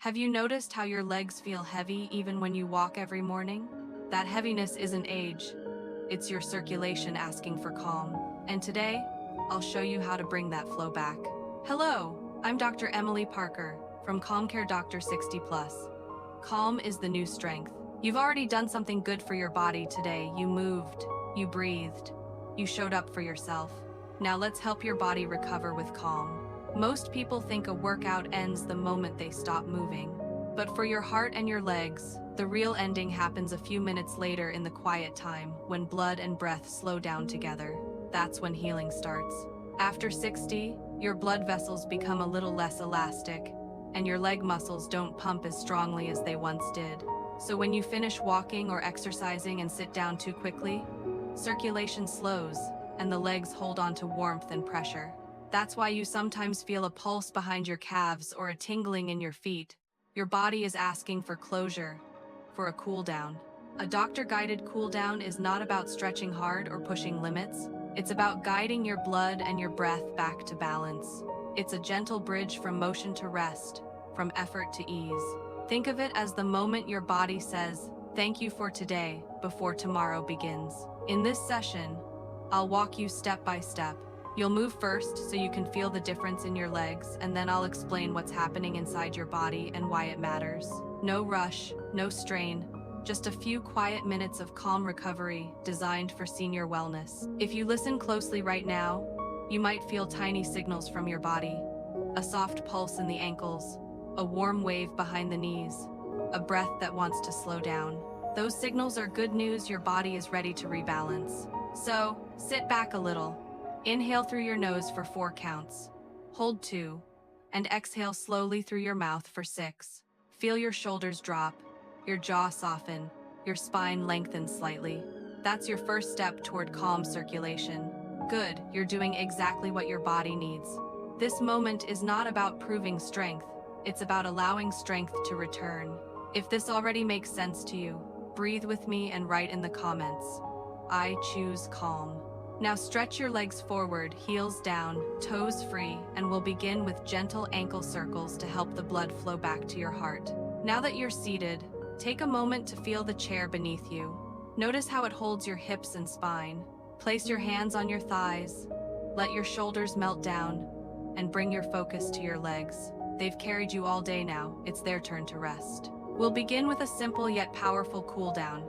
Have you noticed how your legs feel heavy even when you walk every morning? That heaviness isn't age, it's your circulation asking for calm. And today, I'll show you how to bring that flow back. Hello, I'm Dr. Emily Parker from CalmCare Doctor 60 Plus. Calm is the new strength. You've already done something good for your body today. You moved, you breathed, you showed up for yourself. Now let's help your body recover with calm. Most people think a workout ends the moment they stop moving. But for your heart and your legs, the real ending happens a few minutes later in the quiet time, when blood and breath slow down together. That's when healing starts. After 60, your blood vessels become a little less elastic, and your leg muscles don't pump as strongly as they once did. So when you finish walking or exercising and sit down too quickly, circulation slows, and the legs hold on to warmth and pressure. That's why you sometimes feel a pulse behind your calves or a tingling in your feet. Your body is asking for closure, for a cool down. A doctor-guided cool down is not about stretching hard or pushing limits. It's about guiding your blood and your breath back to balance. It's a gentle bridge from motion to rest, from effort to ease. Think of it as the moment your body says, "Thank you for today," before tomorrow begins. In this session, I'll walk you step by step. You'll move first so you can feel the difference in your legs, and then I'll explain what's happening inside your body and why it matters. No rush, no strain, just a few quiet minutes of calm recovery designed for senior wellness. If you listen closely right now, you might feel tiny signals from your body. A soft pulse in the ankles, a warm wave behind the knees, a breath that wants to slow down. Those signals are good news. Your body is ready to rebalance. So, sit back a little. Inhale through your nose for 4 counts. Hold 2, and exhale slowly through your mouth for 6. Feel your shoulders drop, your jaw soften, your spine lengthen slightly. That's your first step toward calm circulation. Good, you're doing exactly what your body needs. This moment is not about proving strength, it's about allowing strength to return. If this already makes sense to you, breathe with me and write in the comments, "I choose calm." Now stretch your legs forward, heels down, toes free, and we'll begin with gentle ankle circles to help the blood flow back to your heart. Now that you're seated, take a moment to feel the chair beneath you. Notice how it holds your hips and spine. Place your hands on your thighs, let your shoulders melt down, and bring your focus to your legs. They've carried you all day now, it's their turn to rest. We'll begin with a simple yet powerful cool down.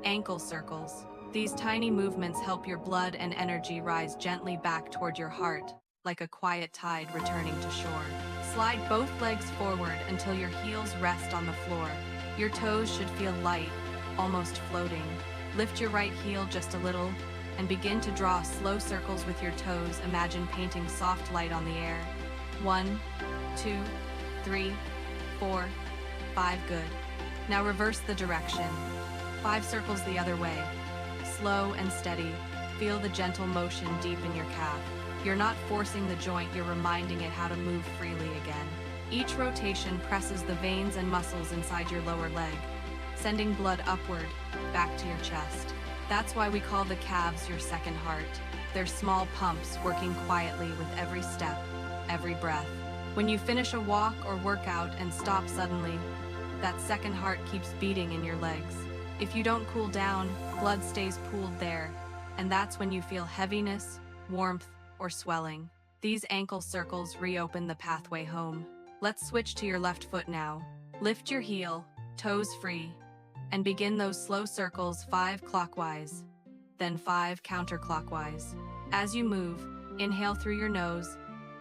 Ankle circles. These tiny movements help your blood and energy rise gently back toward your heart, like a quiet tide returning to shore. Slide both legs forward until your heels rest on the floor. Your toes should feel light, almost floating. Lift your right heel just a little and begin to draw slow circles with your toes. Imagine painting soft light on the air. 1, 2, 3, 4, 5, good. Now reverse the direction. 5 circles the other way. Slow and steady, feel the gentle motion deep in your calf. You're not forcing the joint, you're reminding it how to move freely again. Each rotation presses the veins and muscles inside your lower leg, sending blood upward, back to your chest. That's why we call the calves your second heart. They're small pumps working quietly with every step, every breath. When you finish a walk or workout and stop suddenly, that second heart keeps beating in your legs. If you don't cool down, blood stays pooled there, and that's when you feel heaviness, warmth, or swelling. These ankle circles reopen the pathway home. Let's switch to your left foot now. Lift your heel, toes free, and begin those slow circles, 5 clockwise, then 5 counterclockwise. As you move, inhale through your nose,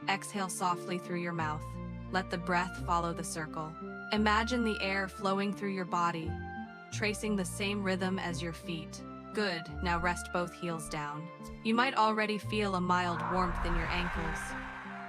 exhale softly through your mouth. Let the breath follow the circle. Imagine the air flowing through your body, tracing the same rhythm as your feet. Good, now rest both heels down. You might already feel a mild warmth in your ankles,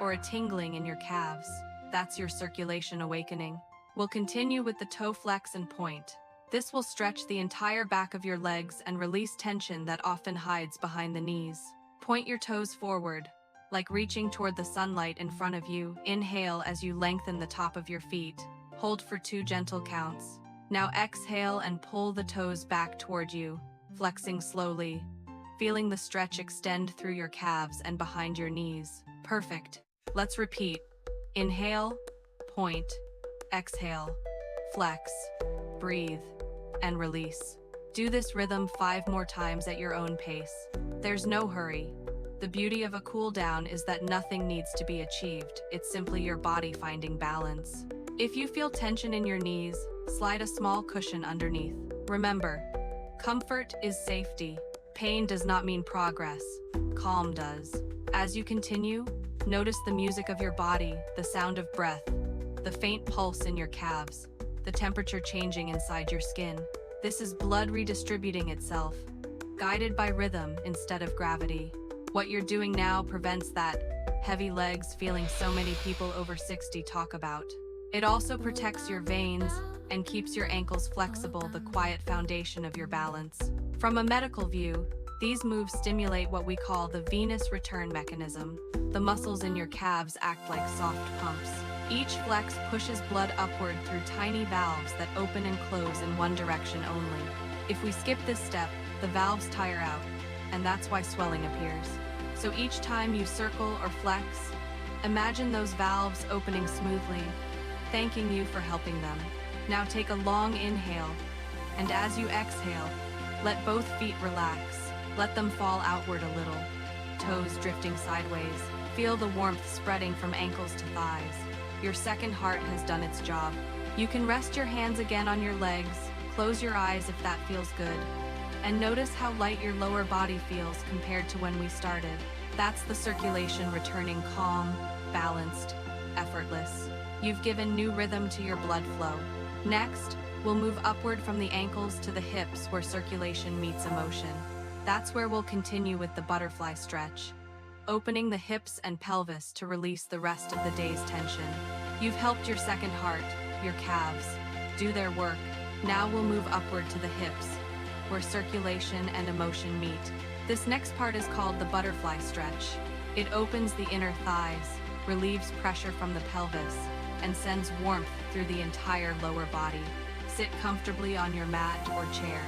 or a tingling in your calves. That's your circulation awakening. We'll continue with the toe flex and point. This will stretch the entire back of your legs and release tension that often hides behind the knees. Point your toes forward, like reaching toward the sunlight in front of you. Inhale as you lengthen the top of your feet. Hold for 2 gentle counts. Now exhale and pull the toes back toward you, flexing slowly, feeling the stretch extend through your calves and behind your knees. Perfect. Let's repeat. Inhale, point. Exhale, flex, breathe, and release. Do this rhythm 5 more times at your own pace. There's no hurry. The beauty of a cool down is that nothing needs to be achieved. It's simply your body finding balance. If you feel tension in your knees, slide a small cushion underneath. Remember, comfort is safety. Pain does not mean progress. Calm does. As you continue, notice the music of your body, the sound of breath, the faint pulse in your calves, the temperature changing inside your skin. This is blood redistributing itself, guided by rhythm instead of gravity. What you're doing now prevents that heavy legs feeling so many people over 60 talk about. It also protects your veins and keeps your ankles flexible, the quiet foundation of your balance. From a medical view, these moves stimulate what we call the venous return mechanism. The muscles in your calves act like soft pumps. Each flex pushes blood upward through tiny valves that open and close in one direction only. If we skip this step, the valves tire out, and that's why swelling appears. So each time you circle or flex, imagine those valves opening smoothly, thanking you for helping them. Now take a long inhale, and as you exhale, let both feet relax. Let them fall outward a little, toes drifting sideways. Feel the warmth spreading from ankles to thighs. Your second heart has done its job. You can rest your hands again on your legs, close your eyes if that feels good, and notice how light your lower body feels compared to when we started. That's the circulation returning calm, balanced, effortless. You've given new rhythm to your blood flow. Next, we'll move upward from the ankles to the hips where circulation meets emotion. That's where we'll continue with the butterfly stretch, opening the hips and pelvis to release the rest of the day's tension. You've helped your second heart, your calves, do their work. Now we'll move upward to the hips, where circulation and emotion meet. This next part is called the butterfly stretch. It opens the inner thighs, relieves pressure from the pelvis, and sends warmth through the entire lower body. Sit comfortably on your mat or chair.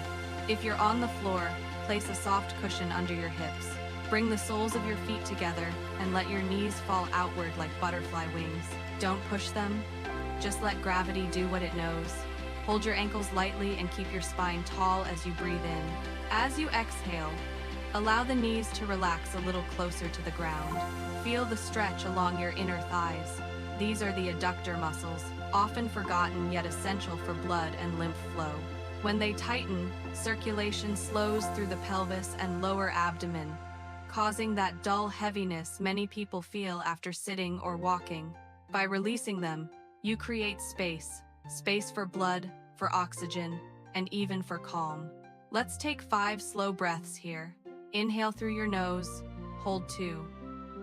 If you're on the floor, place a soft cushion under your hips. Bring the soles of your feet together and let your knees fall outward like butterfly wings. Don't push them, just let gravity do what it knows. Hold your ankles lightly and keep your spine tall as you breathe in. As you exhale, allow the knees to relax a little closer to the ground. Feel the stretch along your inner thighs. These are the adductor muscles, often forgotten yet essential for blood and lymph flow. When they tighten, circulation slows through the pelvis and lower abdomen, causing that dull heaviness many people feel after sitting or walking. By releasing them, you create space for blood, for oxygen, and even for calm. Let's take 5 slow breaths here. Inhale through your nose, hold 2.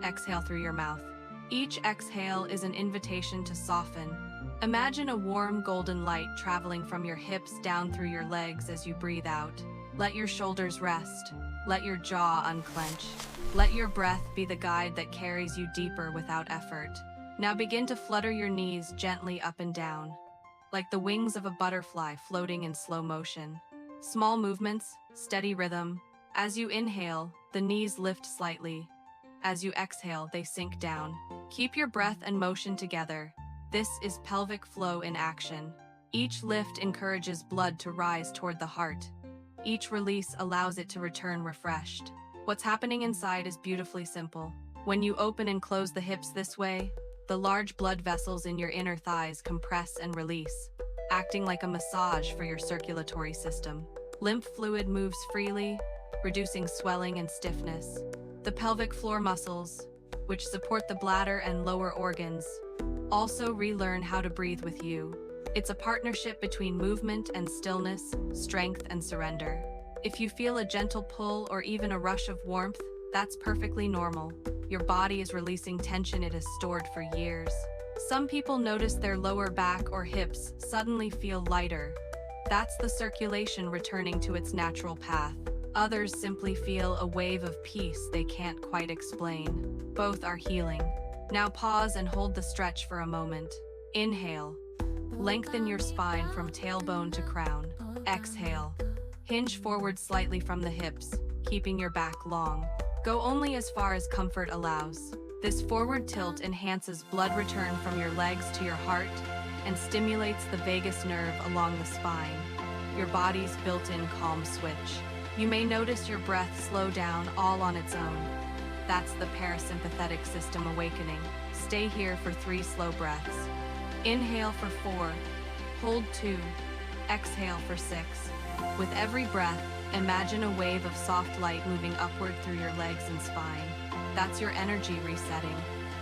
Exhale through your mouth. Each exhale is an invitation to soften. Imagine a warm golden light traveling from your hips down through your legs as you breathe out. Let your shoulders rest. Let your jaw unclench. Let your breath be the guide that carries you deeper without effort. Now begin to flutter your knees gently up and down, like the wings of a butterfly floating in slow motion. Small movements, steady rhythm. As you inhale, the knees lift slightly. As you exhale, they sink down. Keep your breath and motion together. This is pelvic flow in action. Each lift encourages blood to rise toward the heart. Each release allows it to return refreshed. What's happening inside is beautifully simple. When you open and close the hips this way, the large blood vessels in your inner thighs compress and release, acting like a massage for your circulatory system. Lymph fluid moves freely, reducing swelling and stiffness. The pelvic floor muscles, which support the bladder and lower organs, also relearn how to breathe with you. It's a partnership between movement and stillness, strength and surrender. If you feel a gentle pull or even a rush of warmth, that's perfectly normal. Your body is releasing tension it has stored for years. Some people notice their lower back or hips suddenly feel lighter. That's the circulation returning to its natural path. Others simply feel a wave of peace they can't quite explain. Both are healing. Now pause and hold the stretch for a moment. Inhale. Lengthen your spine from tailbone to crown. Exhale. Hinge forward slightly from the hips, keeping your back long. Go only as far as comfort allows. This forward tilt enhances blood return from your legs to your heart, and stimulates the vagus nerve along the spine, your body's built-in calm switch. You may notice your breath slow down all on its own. That's the parasympathetic system awakening. Stay here for 3 slow breaths. Inhale for 4, hold 2, exhale for 6. With every breath, imagine a wave of soft light moving upward through your legs and spine. That's your energy resetting.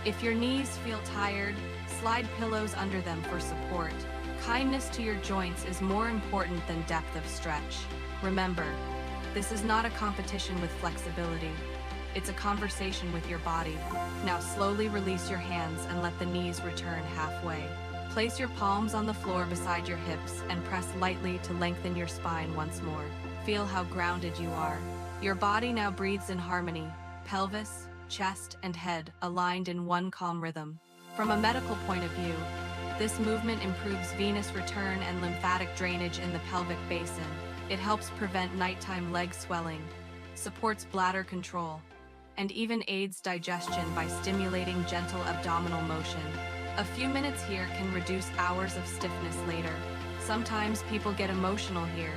If your knees feel tired, slide pillows under them for support. Kindness to your joints is more important than depth of stretch. Remember, this is not a competition with flexibility. It's a conversation with your body. Now slowly release your hands and let the knees return halfway. Place your palms on the floor beside your hips and press lightly to lengthen your spine once more. Feel how grounded you are. Your body now breathes in harmony. Pelvis, chest, and head aligned in one calm rhythm. From a medical point of view, this movement improves venous return and lymphatic drainage in the pelvic basin. It helps prevent nighttime leg swelling, supports bladder control, and even aids digestion by stimulating gentle abdominal motion. A few minutes here can reduce hours of stiffness later. Sometimes people get emotional here,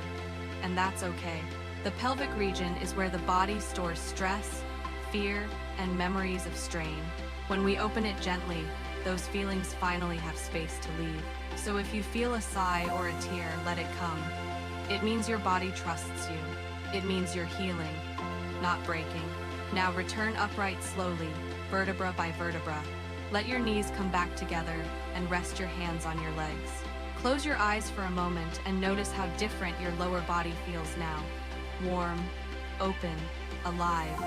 and that's okay. The pelvic region is where the body stores stress, fear, and memories of strain. When we open it gently, those feelings finally have space to leave. So if you feel a sigh or a tear, let it come. It means your body trusts you. It means you're healing, not breaking. Now return upright slowly, vertebra by vertebra. Let your knees come back together and rest your hands on your legs. Close your eyes for a moment and notice how different your lower body feels now. Warm, open, alive.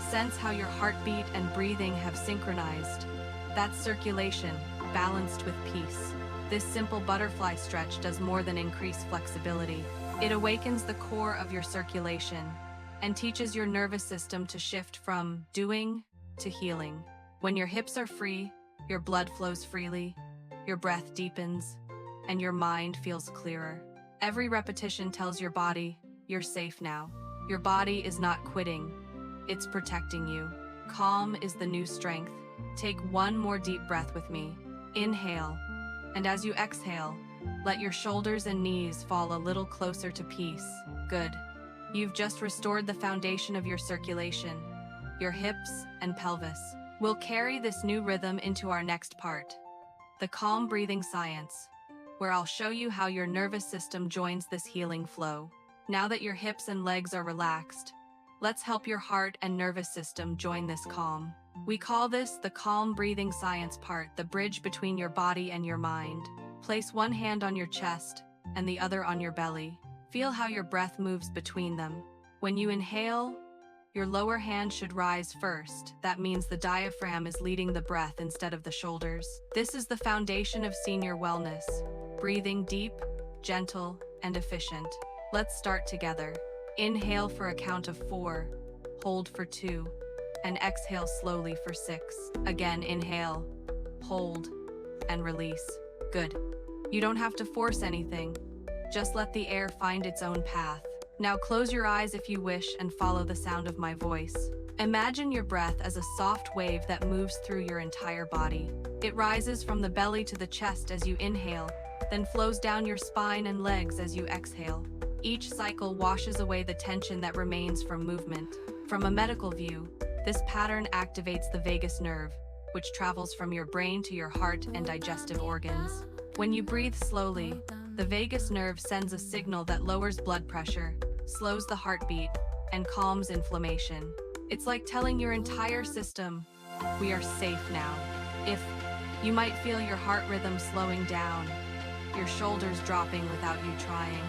Sense how your heartbeat and breathing have synchronized. That's circulation, balanced with peace. This simple butterfly stretch does more than increase flexibility. It awakens the core of your circulation and teaches your nervous system to shift from doing to healing. When your hips are free, your blood flows freely, your breath deepens, and your mind feels clearer. Every repetition tells your body, you're safe now. Your body is not quitting, it's protecting you. Calm is the new strength. Take one more deep breath with me. Inhale, and as you exhale, let your shoulders and knees fall a little closer to peace. Good. You've just restored the foundation of your circulation, your hips and pelvis. We'll carry this new rhythm into our next part, the calm breathing science, where I'll show you how your nervous system joins this healing flow. Now that your hips and legs are relaxed, let's help your heart and nervous system join this calm. We call this the calm breathing science part, the bridge between your body and your mind. Place one hand on your chest and the other on your belly. Feel how your breath moves between them. When you inhale, your lower hand should rise first. That means the diaphragm is leading the breath instead of the shoulders. This is the foundation of senior wellness. Breathing deep, gentle, and efficient. Let's start together. Inhale for a count of 4, hold for 2, and exhale slowly for 6. Again, inhale, hold, and release. Good. You don't have to force anything. Just let the air find its own path. Now close your eyes if you wish and follow the sound of my voice. Imagine your breath as a soft wave that moves through your entire body. It rises from the belly to the chest as you inhale, then flows down your spine and legs as you exhale. Each cycle washes away the tension that remains from movement. From a medical view, this pattern activates the vagus nerve, which travels from your brain to your heart and digestive organs. When you breathe slowly, the vagus nerve sends a signal that lowers blood pressure, slows the heartbeat, and calms inflammation. It's like telling your entire system, we are safe now. You might feel your heart rhythm slowing down, your shoulders dropping without you trying.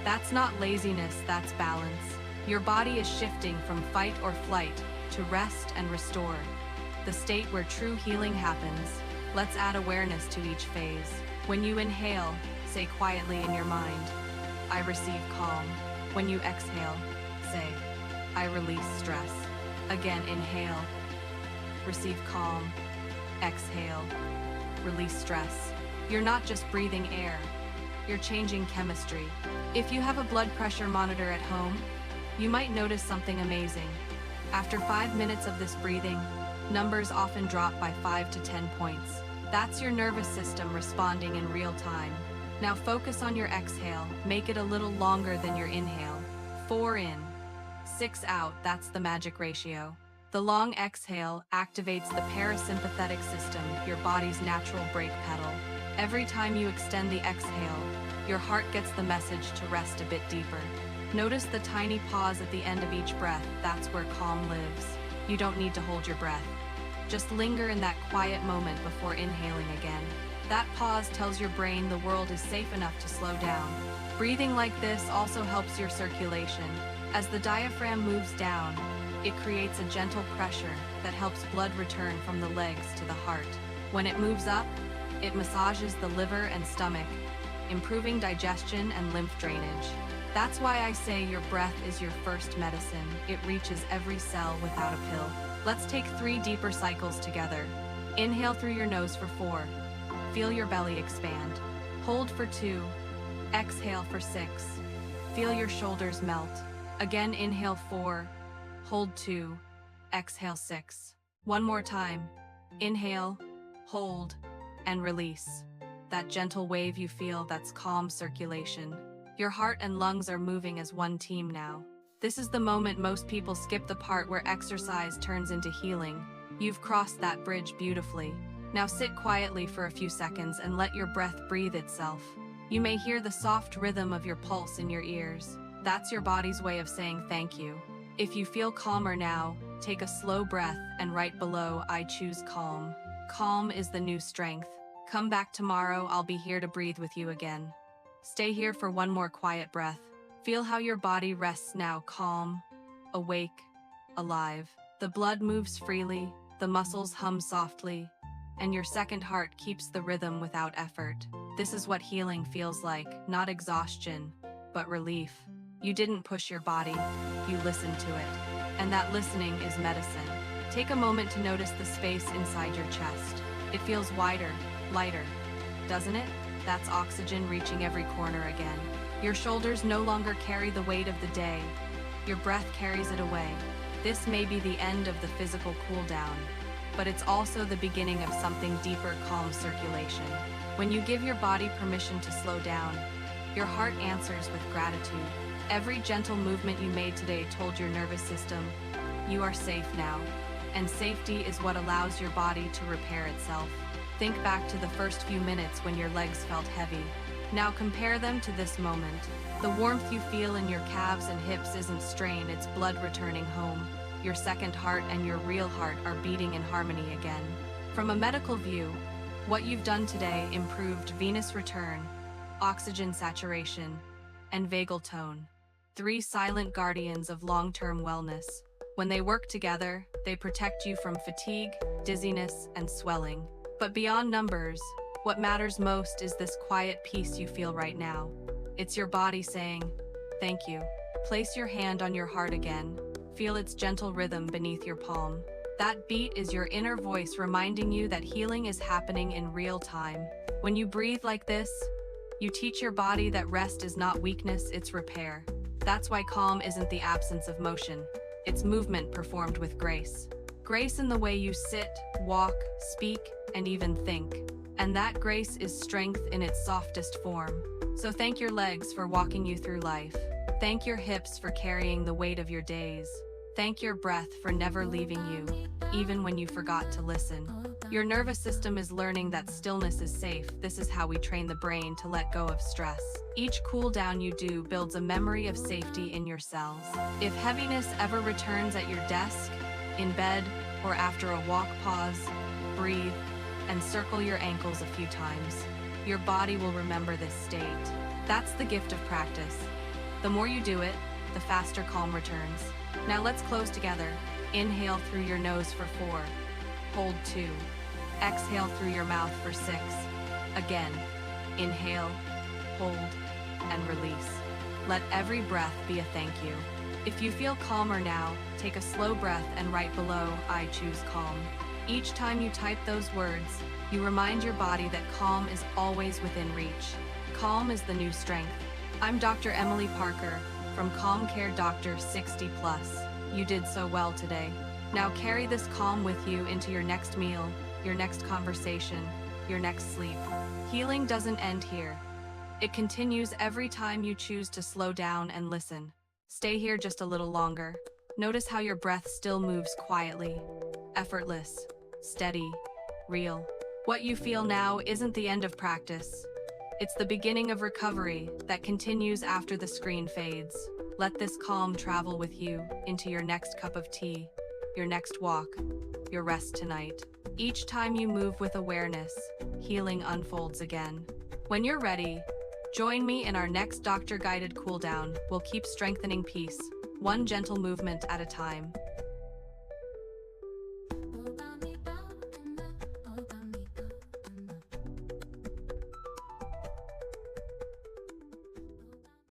That's not laziness, that's balance. Your body is shifting from fight or flight to rest and restore, the state where true healing happens. Let's add awareness to each phase. When you inhale, say quietly in your mind, I receive calm. When you exhale, say, I release stress. Again, inhale, receive calm. Exhale, release stress. You're not just breathing air, you're changing chemistry. If you have a blood pressure monitor at home, you might notice something amazing. After 5 minutes of this breathing, numbers often drop by 5 to 10 points. That's your nervous system responding in real time. Now focus on your exhale, make it a little longer than your inhale. 4 in, 6 out, that's the magic ratio. The long exhale activates the parasympathetic system, your body's natural brake pedal. Every time you extend the exhale, your heart gets the message to rest a bit deeper. Notice the tiny pause at the end of each breath, that's where calm lives. You don't need to hold your breath. Just linger in that quiet moment before inhaling again. That pause tells your brain the world is safe enough to slow down. Breathing like this also helps your circulation. As the diaphragm moves down, it creates a gentle pressure that helps blood return from the legs to the heart. When it moves up, it massages the liver and stomach, improving digestion and lymph drainage. That's why I say your breath is your first medicine. It reaches every cell without a pill. Let's take 3 deeper cycles together. Inhale through your nose for 4. Feel your belly expand. Hold for 2. Exhale for 6. Feel your shoulders melt. Again, inhale 4. Hold 2. Exhale 6. One more time. Inhale, hold, and release. That gentle wave you feel, that's calm circulation. Your heart and lungs are moving as one team now. This is the moment most people skip, the part where exercise turns into healing. You've crossed that bridge beautifully. Now sit quietly for a few seconds and let your breath breathe itself. You may hear the soft rhythm of your pulse in your ears. That's your body's way of saying thank you. If you feel calmer now, take a slow breath and right below, I choose calm. Calm is the new strength. Come back tomorrow, I'll be here to breathe with you again. Stay here for one more quiet breath. Feel how your body rests now, calm, awake, alive. The blood moves freely, the muscles hum softly, and your second heart keeps the rhythm without effort. This is what healing feels like, not exhaustion, but relief. You didn't push your body, you listened to it. And that listening is medicine. Take a moment to notice the space inside your chest. It feels wider, lighter, doesn't it? That's oxygen reaching every corner again. Your shoulders no longer carry the weight of the day. Your breath carries it away. This may be the end of the physical cool down, but it's also the beginning of something deeper, calm circulation. When you give your body permission to slow down, your heart answers with gratitude. Every gentle movement you made today told your nervous system, you are safe now. And safety is what allows your body to repair itself. Think back to the first few minutes when your legs felt heavy. Now compare them to this moment. The warmth you feel in your calves and hips isn't strain, it's blood returning home. Your second heart and your real heart are beating in harmony again. From a medical view, what you've done today improved venous return, oxygen saturation, and vagal tone. 3 silent guardians of long-term wellness. When they work together, they protect you from fatigue, dizziness, and swelling. But beyond numbers, what matters most is this quiet peace you feel right now. It's your body saying, thank you. Place your hand on your heart again. Feel its gentle rhythm beneath your palm. That beat is your inner voice reminding you that healing is happening in real time. When you breathe like this, you teach your body that rest is not weakness, it's repair. That's why calm isn't the absence of motion. It's movement performed with grace. Grace in the way you sit, walk, speak, and even think. And that grace is strength in its softest form. So thank your legs for walking you through life. Thank your hips for carrying the weight of your days. Thank your breath for never leaving you, even when you forgot to listen. Your nervous system is learning that stillness is safe. This is how we train the brain to let go of stress. Each cool down you do builds a memory of safety in your cells. If heaviness ever returns at your desk, in bed, or after a walk, pause, breathe, and circle your ankles a few times. Your body will remember this state. That's the gift of practice. The more you do it, the faster calm returns. Now let's close together. Inhale through your nose for 4. Hold 2. Exhale through your mouth for 6. Again, inhale, hold, and release. Let every breath be a thank you. If you feel calmer now, take a slow breath and write below, I choose calm. Each time you type those words, you remind your body that calm is always within reach. Calm is the new strength. I'm Dr. Emily Parker from CalmCare Doctor 60+. You did so well today. Now carry this calm with you into your next meal, your next conversation, your next sleep. Healing doesn't end here. It continues every time you choose to slow down and listen. Stay here just a little longer. Notice how your breath still moves quietly, effortless, steady, real. What you feel now isn't the end of practice. It's the beginning of recovery that continues after the screen fades. Let this calm travel with you into your next cup of tea, your next walk, your rest tonight. Each time you move with awareness, healing unfolds again. When you're ready, join me in our next doctor-guided cool down. We'll keep strengthening peace, one gentle movement at a time.